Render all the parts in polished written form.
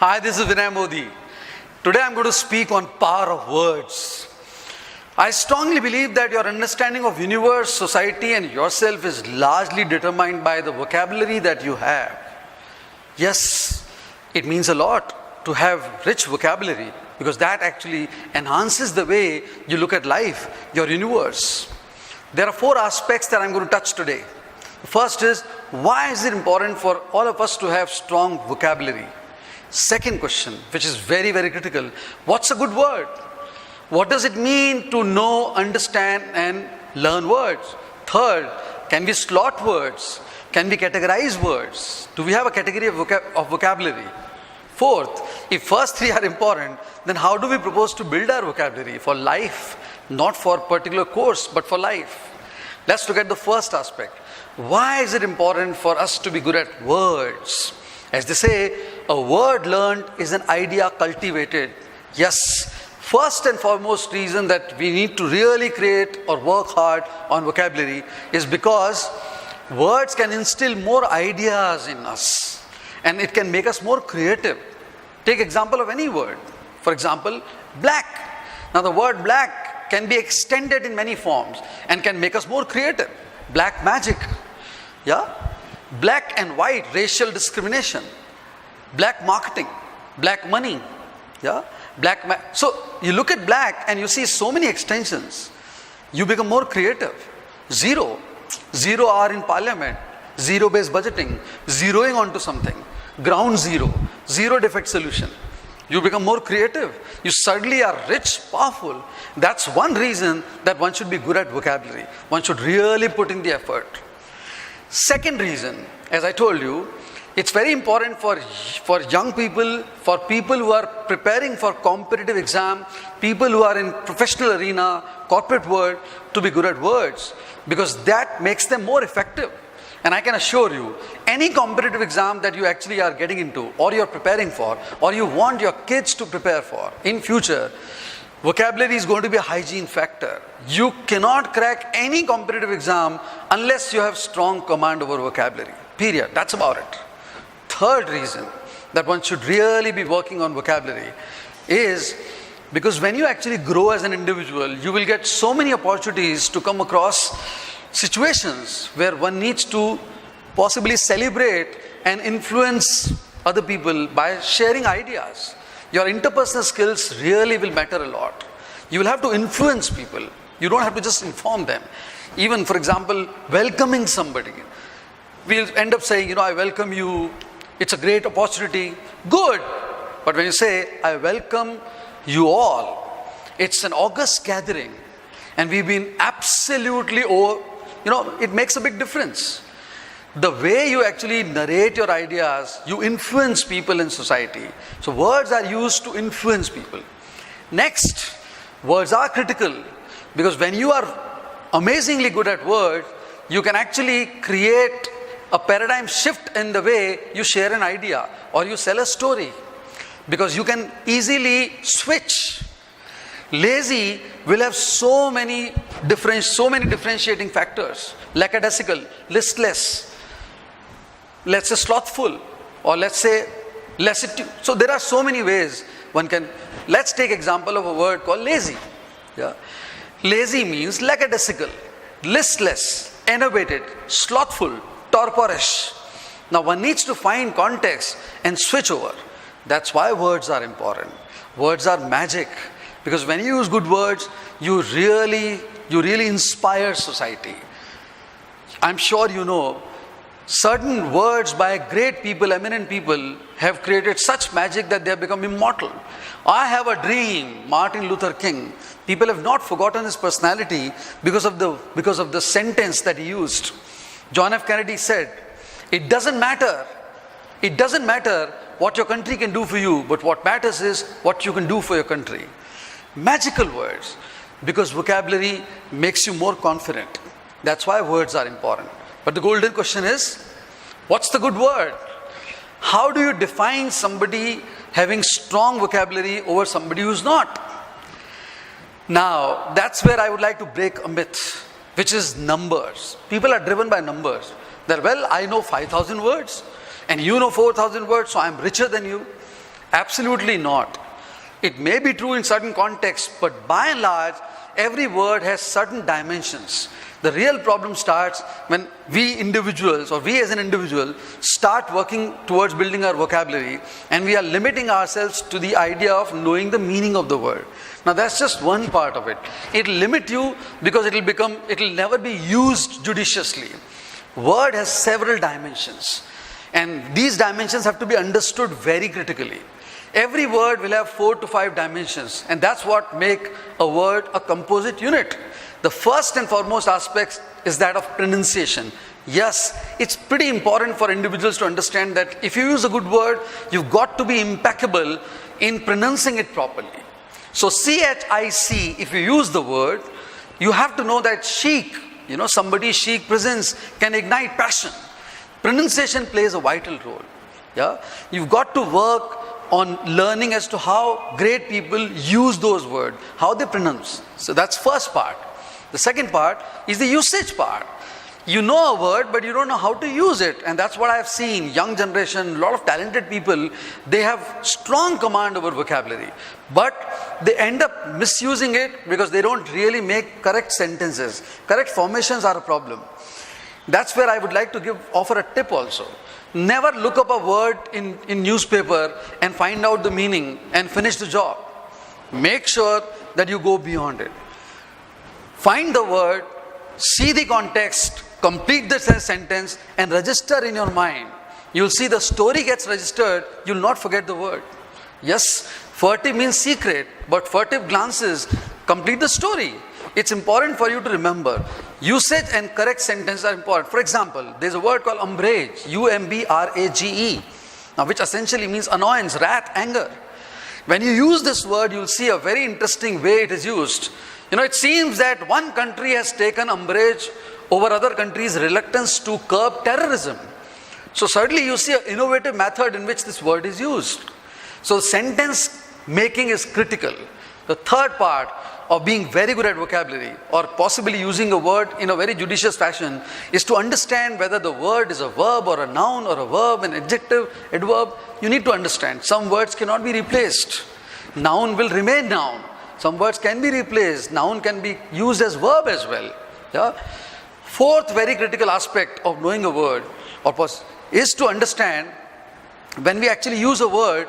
Hi, this is Vinay Modi. Today I'm going to speak on power of words. I strongly believe that your understanding of universe, society and yourself is largely determined by the vocabulary that you have. Yes, it means a lot to have rich vocabulary because that actually enhances the way you look at life, your universe. There are 4 aspects that I'm going to touch today. The first is, why is it important for all of us to have strong vocabulary? Second question, which is very, very critical, what's a good word? What does it mean to know, understand and learn words? Third, can we slot words? Can we categorize words? Do we have a category of vocabulary? Fourth, if first 3 are important, then how do we propose to build our vocabulary for life, not for a particular course, but for life? Let's look at the first aspect. Why is it important for us to be good at words? As they say, a word learned is an idea cultivated. Yes, first and foremost reason that we need to really create or work hard on vocabulary is because words can instill more ideas in us and it can make us more creative. Take example of any word. For example, black. Now the word black can be extended in many forms and can make us more creative. Black magic. Yeah? Black and white, racial discrimination. Black marketing. Black money. Yeah? So you look at black and you see so many extensions. You become more creative. Zero hour in parliament. Zero-based budgeting. Zeroing onto something. Ground zero. Zero defect solution. You become more creative. You suddenly are rich, powerful. That's one reason that one should be good at vocabulary. One should really put in the effort. Second reason, as I told you, it's very important for young people, for people who are preparing for competitive exam, people who are in professional arena, corporate world, to be good at words, because that makes them more effective. And I can assure you, any competitive exam that you actually are getting into, or you're preparing for, or you want your kids to prepare for in future, vocabulary is going to be a hygiene factor. You cannot crack any competitive exam unless you have strong command over vocabulary. Period. That's about it. Third reason that one should really be working on vocabulary is because when you actually grow as an individual, you will get so many opportunities to come across situations where one needs to possibly celebrate and influence other people by sharing ideas. Your interpersonal skills really will matter a lot. You will have to influence people. You don't have to just inform them. Even, for example, welcoming somebody. We'll end up saying, I welcome you. It's a great opportunity. Good. But when you say, I welcome you all, it's an august gathering. And we've been absolutely it makes a big difference. The way you actually narrate your ideas, you influence people in society. So words are used to influence people. Next, words are critical because when you are amazingly good at words, you can actually create a paradigm shift in the way you share an idea or you sell a story, because you can easily switch. Lazy will have so many differentiating factors. Lackadaisical, listless, let's say slothful, or let's say lassitude. So there are so many ways one can. Let's take example of a word called lazy. Yeah? Lazy means lackadaisical, listless, enervated, slothful, torporish. Now one needs to find context and switch over. That's why words are important. Words are magic. Because when you use good words, you really inspire society. I'm sure you know, certain words by great people, eminent people, have created such magic that they have become immortal. I have a dream, Martin Luther King. People have not forgotten his personality because of the sentence that he used. John F. Kennedy said, it doesn't matter what your country can do for you, but what matters is what you can do for your country. Magical words, because vocabulary makes you more confident. That's why words are important. But the golden question is, what's the good word? How do you define somebody having strong vocabulary over somebody who's not? Now, that's where I would like to break a myth, which is numbers. People are driven by numbers. They're, I know 5,000 words and you know 4,000 words, so I'm richer than you. Absolutely not. It may be true in certain contexts, but by and large, every word has certain dimensions. The real problem starts when we individuals, or we as an individual, start working towards building our vocabulary, and we are limiting ourselves to the idea of knowing the meaning of the word. Now that's just one part of it. It will limit you because it will never be used judiciously. Word has several dimensions, and these dimensions have to be understood very critically. Every word will have 4 to 5 dimensions, and that's what make a word a composite unit. The first and foremost aspect is that of pronunciation. Yes, it's pretty important for individuals to understand that if you use a good word, you've got to be impeccable in pronouncing it properly. So CHIC, if you use the word, you have to know that chic, somebody's chic presence can ignite passion. Pronunciation plays a vital role. Yeah, you've got to work on learning as to how great people use those words, how they pronounce. So that's first part. The second part is the usage part. You know a word, but you don't know how to use it. And that's what I've seen. Young generation, a lot of talented people, they have strong command over vocabulary. But they end up misusing it because they don't really make correct sentences. Correct formations are a problem. That's where I would like to offer a tip also. Never look up a word in newspaper and find out the meaning and finish the job. Make sure that you go beyond it. Find the word, see the context, complete the sentence, and register in your mind. You'll see the story gets registered, you'll not forget the word. Yes, furtive means secret, but furtive glances complete the story. It's important for you to remember. Usage and correct sentence are important. For example, there's a word called umbrage, umbrage, now which essentially means annoyance, wrath, anger. When you use this word, you'll see a very interesting way it is used. It seems that one country has taken umbrage over other countries' reluctance to curb terrorism. So certainly you see an innovative method in which this word is used. So sentence making is critical. The third part of being very good at vocabulary, or possibly using a word in a very judicious fashion, is to understand whether the word is a verb or a noun or a verb, an adjective, adverb. You need to understand. Some words cannot be replaced. Noun will remain noun. Some words can be replaced. Noun can be used as verb as well. Yeah? Fourth very critical aspect of knowing a word is to understand when we actually use a word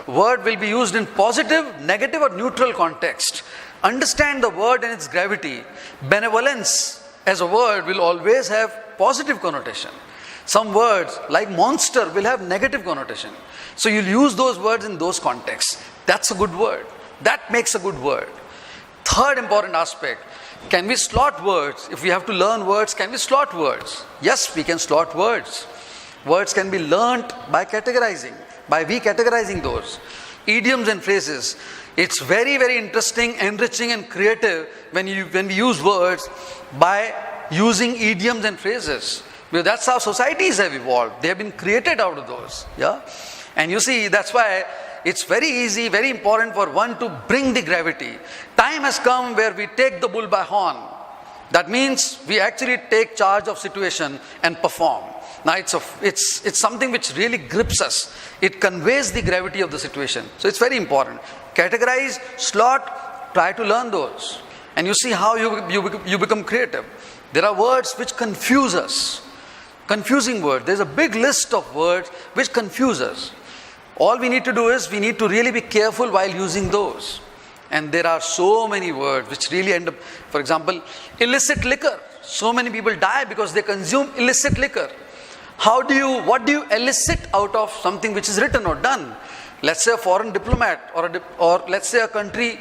will be used in positive, negative or neutral context. Understand the word and its gravity. Benevolence as a word will always have positive connotation. Some words like monster will have negative connotation. So you'll use those words in those contexts. That's a good word. That makes a good word. Third important aspect, can we slot words? If we have to learn words, can we slot words? Yes, we can slot words. Words can be learnt by categorizing, by categorizing those. Idioms and phrases. It's very, very interesting, enriching and creative when we use words by using idioms and phrases. Because that's how societies have evolved. They have been created out of those. Yeah? And you see, that's why it's very easy, very important for one to bring the gravity. Time has come where we take the bull by horn. That means we actually take charge of situation and perform. Now it's something which really grips us. It conveys the gravity of the situation. So it's very important. Categorize, slot, try to learn those. And you see how you become creative. There are words which confuse us. Confusing words. There's a big list of words which confuse us. All we need to do is we need to really be careful while using those. And there are so many words which really end up, for example, illicit liquor. So many people die because they consume illicit liquor. What do you elicit out of something which is written or done? Let's say a foreign diplomat or let's say a country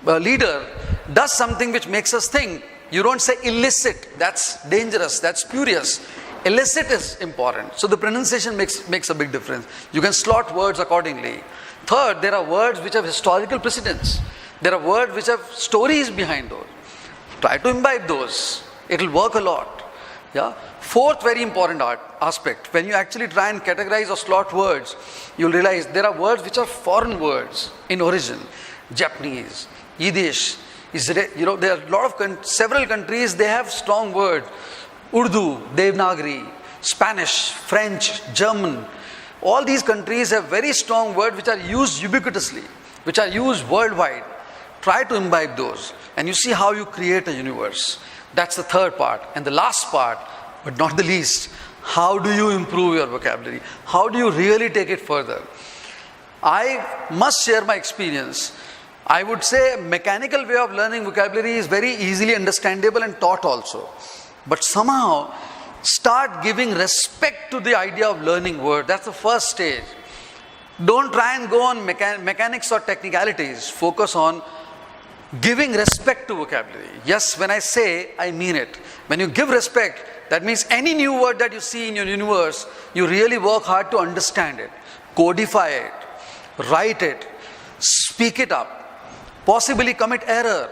leader does something which makes us think. You don't say illicit. That's dangerous. That's spurious. Illicit is important. So the pronunciation makes a big difference. You can slot words accordingly. Third, there are words which have historical precedence. There are words which have stories behind those. Try to imbibe those. It will work a lot. Yeah. Fourth very important aspect. When you actually try and categorize or slot words, you'll realize there are words which are foreign words in origin. Japanese, Yiddish, there are a lot of several countries, they have strong words. Urdu, Devanagari, Spanish, French, German, All these countries have very strong words which are used ubiquitously, which are used worldwide. Try to imbibe those, and you see how you create a universe. That's the third part. And the last part, but not the least, how do you improve your vocabulary? How do you really take it further? I must share my experience. I would say a mechanical way of learning vocabulary is very easily understandable and taught also. But somehow, start giving respect to the idea of learning words. That's the first stage. Don't try and go on mechanics or technicalities. Focus on giving respect to vocabulary. Yes, when I say, I mean it. When you give respect, that means any new word that you see in your universe, you really work hard to understand it, codify it, write it, speak it up, possibly commit error,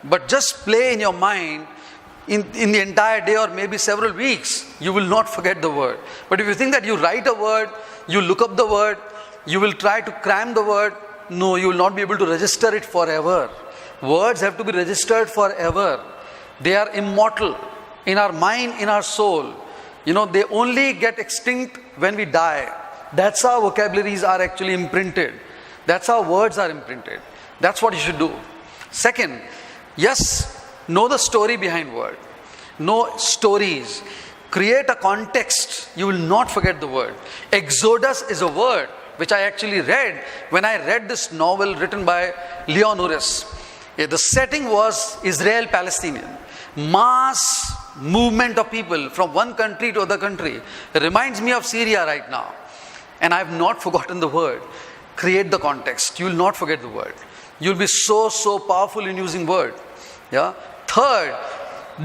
but just play in your mind in the entire day or maybe several weeks, you will not forget the word. But if you think that you write a word, you look up the word, you will try to cram the word, no, you will not be able to register it forever. Words have to be registered forever. They are immortal in our mind, in our soul. You know, they only get extinct when we die. That's how vocabularies are actually imprinted. That's how words are imprinted. That's what you should do. Second, yes, know the story behind word. Know stories. Create a context. You will not forget the word. Exodus is a word which I actually read when I read this novel written by Leon Uris. The setting was Israel-Palestinian. Mass movement of people from one country to other country. It reminds me of Syria right now. And I have not forgotten the word. Create the context. You will not forget the word. You will be so powerful in using word. Yeah. Third,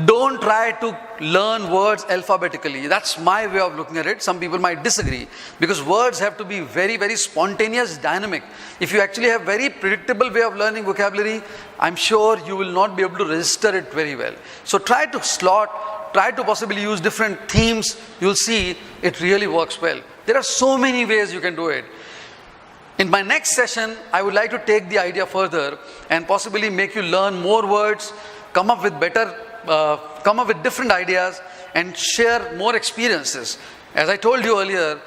don't try to learn words alphabetically. That's my way of looking at it. Some people might disagree because words have to be very spontaneous, dynamic. If you actually have very predictable way of learning vocabulary, I'm sure you will not be able to register it very well. So try to slot, try to possibly use different themes. You'll see it really works well. There are so many ways you can do it. In my next session, I would like to take the idea further and possibly make you learn more words, come up with different ideas and share more experiences. As I told you earlier,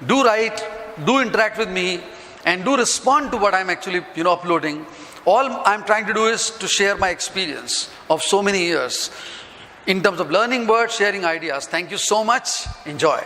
do write, do interact with me and do respond to what I'm actually uploading. All I'm trying to do is to share my experience of so many years in terms of learning words, sharing ideas. Thank you so much. Enjoy.